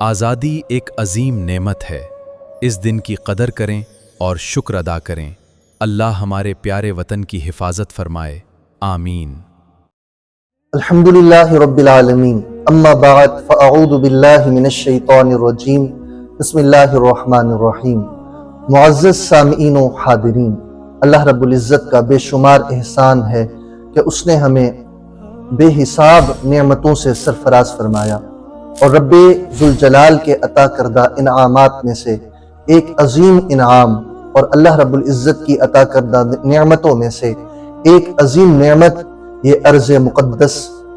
آزادی ایک عظیم نعمت ہے۔ اس دن کی قدر کریں اور شکر ادا کریں۔ اللہ ہمارے پیارے وطن کی حفاظت فرمائے، آمین۔ الحمدللہ رب العالمین، اما بعد فاعوذ باللہ من الشیطان الرجیم، بسم اللہ الرحمن الرحیم۔ معزز سامعین و حاضرین، اللہ رب العزت کا بے شمار احسان ہے کہ اس نے ہمیں بے حساب نعمتوں سے سرفراز فرمایا، اور رب ذوالجلال کے عطا کردہ انعامات میں سے ایک عظیم انعام اور اللہ رب العزت کی عطا کردہ نعمتوں میں سے ایک عظیم نعمت یہ ارض مقدس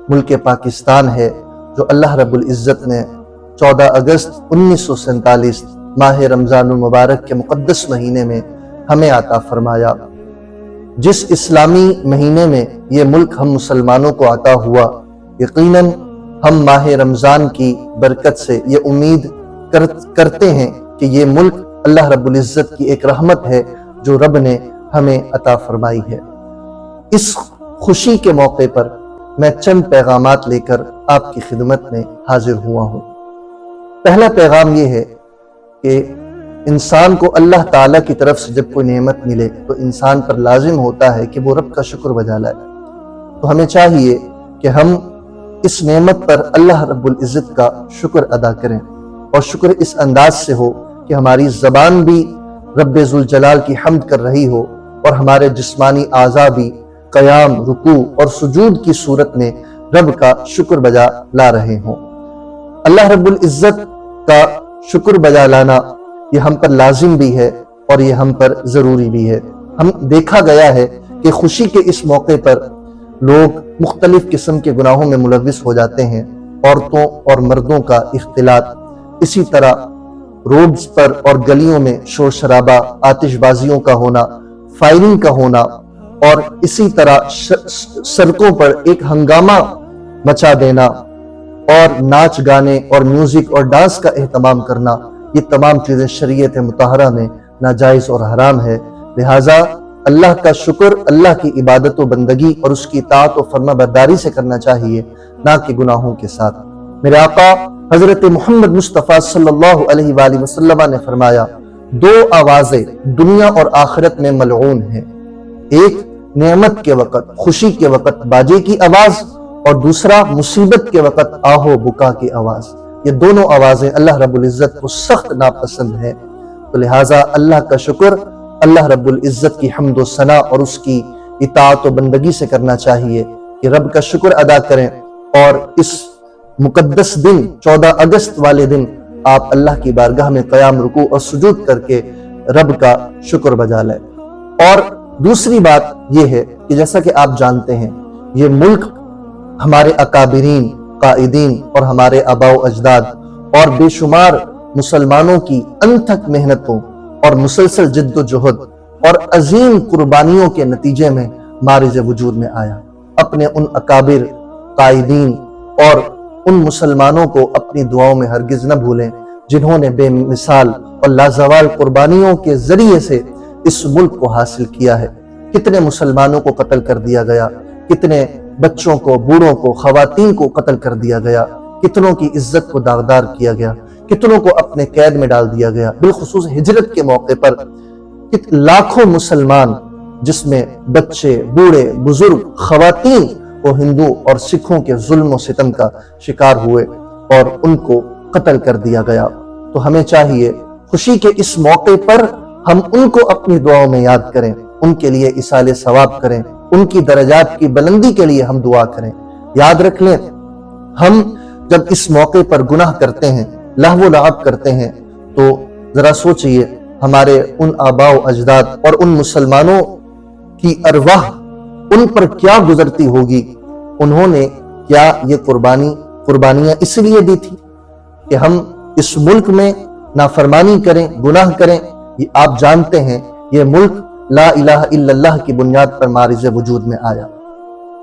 ملک پاکستان ہے، جو اللہ رب العزت نے 14 اگست 1947 ماہ رمضان المبارک کے مقدس مہینے میں ہمیں عطا فرمایا۔ جس اسلامی مہینے میں یہ ملک ہم مسلمانوں کو عطا ہوا، یقیناً ہم ماہ رمضان کی برکت سے یہ امید کرتے ہیں کہ یہ ملک اللہ رب العزت کی ایک رحمت ہے جو رب نے ہمیں عطا فرمائی ہے۔ اس خوشی کے موقع پر میں چند پیغامات لے کر آپ کی خدمت میں حاضر ہوا ہوں۔ پہلا پیغام یہ ہے کہ انسان کو اللہ تعالیٰ کی طرف سے جب کوئی نعمت ملے تو انسان پر لازم ہوتا ہے کہ وہ رب کا شکر بجا لائے۔ تو ہمیں چاہیے کہ ہم اس نعمت پر اللہ رب العزت کا شکر ادا کریں، اور شکر اس انداز سے ہو کہ ہماری زبان بھی رب ذوالجلال کی حمد کر رہی ہو، اور ہمارے جسمانی اعضاء بھی قیام، رکوع اور سجود کی صورت میں رب کا شکر بجا لا رہے ہوں۔ اللہ رب العزت کا شکر بجا لانا یہ ہم پر لازم بھی ہے اور یہ ہم پر ضروری بھی ہے۔ ہم دیکھا گیا ہے کہ خوشی کے اس موقع پر لوگ مختلف قسم کے گناہوں میں ملوث ہو جاتے ہیں، عورتوں اور مردوں کا اختلاط، اسی طرح روڈز پر اور گلیوں میں شور شرابہ، آتش بازیوں کا ہونا، فائرنگ کا ہونا، اور اسی طرح سڑکوں پر ایک ہنگامہ مچا دینا، اور ناچ گانے اور میوزک اور ڈانس کا اہتمام کرنا، یہ تمام چیزیں شریعت مطہرہ میں ناجائز اور حرام ہے۔ لہٰذا اللہ کا شکر اللہ کی عبادت و بندگی اور اس کی اطاعت و فرما برداری سے کرنا چاہیے، نہ کہ گناہوں کے ساتھ۔ میرے آقا حضرت محمد مصطفیٰ صلی اللہ علیہ وآلہ وسلم نے فرمایا، دو آوازیں دنیا اور آخرت میں ملعون ہیں، ایک نعمت کے وقت، خوشی کے وقت باجے کی آواز، اور دوسرا مصیبت کے وقت آہو بکا کی آواز۔ یہ دونوں آوازیں اللہ رب العزت کو سخت ناپسند ہیں۔ تو لہٰذا اللہ کا شکر اللہ رب العزت کی حمد و ثنا اور اس کی اطاعت و بندگی سے کرنا چاہیے کہ رب کا شکر ادا کریں، اور اس مقدس دن 14 اگست والے دن آپ اللہ کی بارگاہ میں قیام، رکوع اور سجود کر کے رب کا شکر بجا لیں۔ اور دوسری بات یہ ہے کہ جیسا کہ آپ جانتے ہیں، یہ ملک ہمارے اکابرین، قائدین اور ہمارے آباء و اجداد اور بے شمار مسلمانوں کی انتھک محنتوں اور مسلسل جد و جہد اور عظیم قربانیوں کے نتیجے میں مارج وجود میں آیا۔ اپنے ان اکابر، قائدین اور ان مسلمانوں کو اپنی دعاؤں میں ہرگز نہ بھولیں جنہوں نے بے مثال اور لازوال قربانیوں کے ذریعے سے اس ملک کو حاصل کیا ہے۔ کتنے مسلمانوں کو قتل کر دیا گیا، کتنے بچوں کو، بوڑھوں کو، خواتین کو قتل کر دیا گیا، کتنوں کی عزت کو داغدار کیا گیا، کتنوں کو اپنے قید میں ڈال دیا گیا۔ بالخصوص ہجرت کے موقع پر لاکھوں مسلمان، جس میں بچے، بوڑھے، بزرگ، خواتین، وہ ہندو اور سکھوں کے ظلم و ستم کا شکار ہوئے اور ان کو قتل کر دیا گیا۔ تو ہمیں چاہیے خوشی کے اس موقع پر ہم ان کو اپنی دعاؤں میں یاد کریں، ان کے لیے ایصال ثواب کریں، ان کی درجات کی بلندی کے لیے ہم دعا کریں۔ یاد رکھ لیں، ہم جب اس موقع پر گناہ کرتے ہیں، لہو و لعب کرتے ہیں، تو ذرا سوچئے ہمارے ان آباء و اجداد اور ان مسلمانوں کی ارواح ان پر کیا گزرتی ہوگی۔ انہوں نے کیا یہ قربانیاں اس لیے دی تھی کہ ہم اس ملک میں نافرمانی کریں، گناہ کریں؟ یہ آپ جانتے ہیں، یہ ملک لا الہ الا اللہ کی بنیاد پر مارج وجود میں آیا۔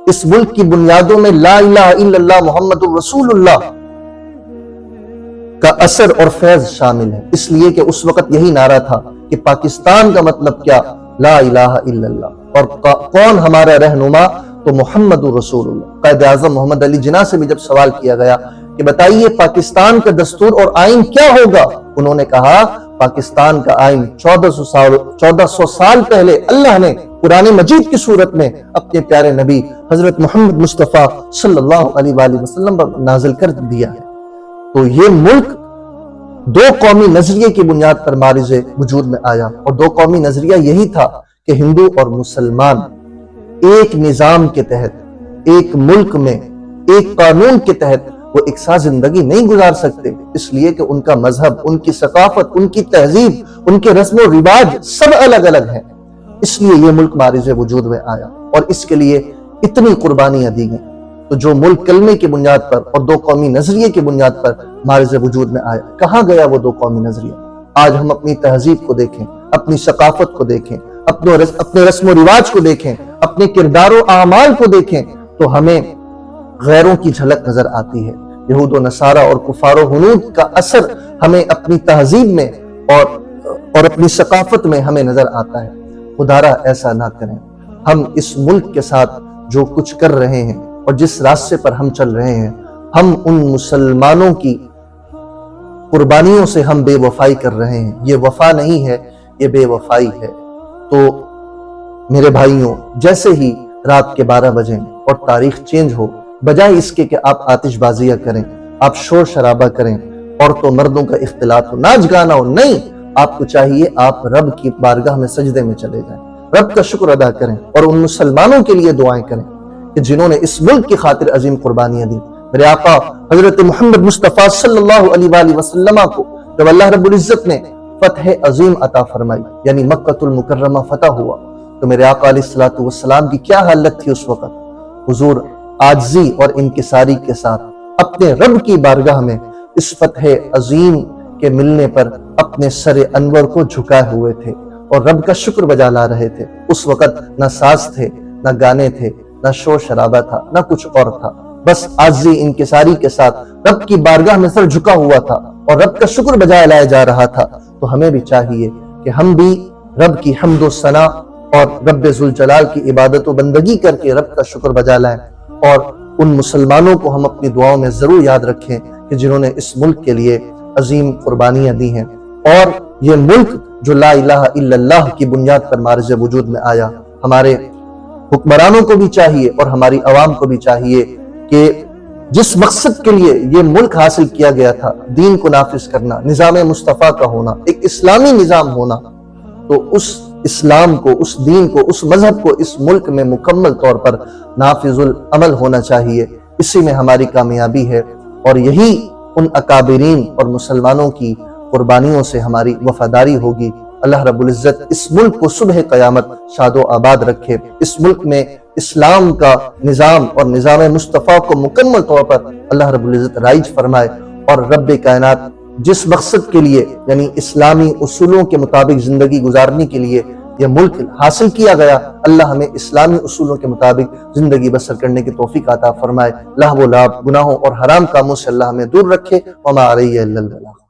اس ملک کی بنیادوں میں لا الہ الا اللہ محمد رسول اللہ کا اثر اور فیض شامل ہے، اس لیے کہ اس وقت یہی نعرہ تھا کہ پاکستان کا مطلب کیا؟ لا الہ الا اللہ۔ اور کون ہمارا رہنما؟ تو محمد رسول اللہ۔ قائد اعظم محمد علی جناح سے بھی جب سوال کیا گیا کہ بتائیے پاکستان کا دستور اور آئین کیا ہوگا؟ انہوں نے کہا پاکستان کا آئین 1400 سال پہلے اللہ نے قرآن مجید کی صورت میں اپنے پیارے نبی حضرت محمد مصطفیٰ صلی اللہ علیہ وآلہ وسلم پر نازل کر دیا ہے۔ تو یہ ملک دو قومی نظریے کی بنیاد پر معرض وجود میں آیا، اور دو قومی نظریہ یہی تھا کہ ہندو اور مسلمان ایک نظام کے تحت، ایک ملک میں ایک قانون کے تحت وہ ایک ساتھ زندگی نہیں گزار سکتے، اس لیے کہ ان کا مذہب، ان کی ثقافت، ان کی تہذیب، ان کے رسم و رواج سب الگ الگ ہیں۔ اس لیے یہ ملک معرض وجود میں آیا اور اس کے لیے اتنی قربانیاں دی گئیں۔ تو جو ملک کلمے کی بنیاد پر اور دو قومی نظریے کی بنیاد پر معرض وجود میں آیا، کہاں گیا وہ دو قومی نظریہ؟ آج ہم اپنی تہذیب کو دیکھیں، اپنی ثقافت کو دیکھیں، اپنے رسم و رواج کو دیکھیں، اپنے کردار و اعمال کو دیکھیں تو ہمیں غیروں کی جھلک نظر آتی ہے۔ یہود و نصارہ اور کفار و ہنود کا اثر ہمیں اپنی تہذیب میں اور اپنی ثقافت میں ہمیں نظر آتا ہے۔ خدارا ایسا نہ کریں۔ ہم اس ملک کے ساتھ جو کچھ کر رہے ہیں اور جس راستے پر ہم چل رہے ہیں، ہم ان مسلمانوں کی قربانیوں سے ہم بے وفائی کر رہے ہیں۔ یہ وفا نہیں ہے، یہ بے وفائی ہے۔ تو میرے بھائیوں، جیسے ہی رات کے 12 بجیں اور تاریخ چینج ہو، بجائے اس کے کہ آپ آتش بازیاں کریں، آپ شور شرابہ کریں، عورتوں مردوں کا اختلاط ہو، ناچ گانا ہو، نہیں، آپ کو چاہیے آپ رب کی بارگاہ میں سجدے میں چلے جائیں، رب کا شکر ادا کریں اور ان مسلمانوں کے لیے دعائیں کریں کہ جنہوں نے اس ملک کی خاطر عظیم قربانیاں دی۔ میرے آقا حضرت محمد مصطفیٰ صلی اللہ علیہ وآلہ وسلم کو جب اللہ رب العزت نے فتح عظیم عطا فرمائی، یعنی مکہ المکرمہ فتح ہوا، تو میرے آقا علیہ السلام کی کیا حالت تھی اس وقت؟ حضور عاجزی اور انکساری کے ساتھ اپنے رب کی بارگاہ میں اس فتح عظیم کے ملنے پر اپنے سر انور کو جھکائے ہوئے تھے اور رب کا شکر بجا لا رہے تھے۔ اس وقت نہ ساز تھے، نہ گانے تھے، نہ شور شرابہ تھا، نہ کچھ اور تھا، بس عاجزی انکساری کے ساتھ رب کی بارگاہ میں سر جھکا ہوا تھا اور رب کا شکر بجا لایا جا رہا تھا۔ تو ہمیں بھی چاہیے کہ ہم بھی رب کی حمد و ثنا اور رب ذوالجلال کی عبادت و بندگی کر کے رب کا شکر بجا لائیں، اور ان مسلمانوں کو ہم اپنی دعاؤں میں ضرور یاد رکھیں کہ جنہوں نے اس ملک کے لیے عظیم قربانیاں دی ہیں۔ اور یہ ملک جو لا الہ الا اللہ کی بنیاد پر معرض وجود میں آیا، ہمارے حکمرانوں کو بھی چاہیے اور ہماری عوام کو بھی چاہیے کہ جس مقصد کے لیے یہ ملک حاصل کیا گیا تھا، دین کو نافذ کرنا، نظام مصطفیٰ کا ہونا، ایک اسلامی نظام ہونا، تو اس اسلام کو، اس دین کو، اس مذہب کو اس ملک میں مکمل طور پر نافذ العمل ہونا چاہیے۔ اسی میں ہماری کامیابی ہے اور یہی ان اکابرین اور مسلمانوں کی قربانیوں سے ہماری وفاداری ہوگی۔ اللہ رب العزت اس ملک کو صبح قیامت شاد و آباد رکھے، اس ملک میں اسلام کا نظام اور نظام مصطفیٰ کو مکمل طور پر اللہ رب العزت رائج فرمائے، اور رب کائنات جس مقصد کے لیے، یعنی اسلامی اصولوں کے مطابق زندگی گزارنے کے لیے یہ ملک حاصل کیا گیا، اللہ ہمیں اسلامی اصولوں کے مطابق زندگی بسر کرنے کی توفیق عطا فرمائے۔ لہو و لعب، گناہوں اور حرام کاموں سے اللہ ہمیں دور رکھے۔ وما علیہ الا البلاغ۔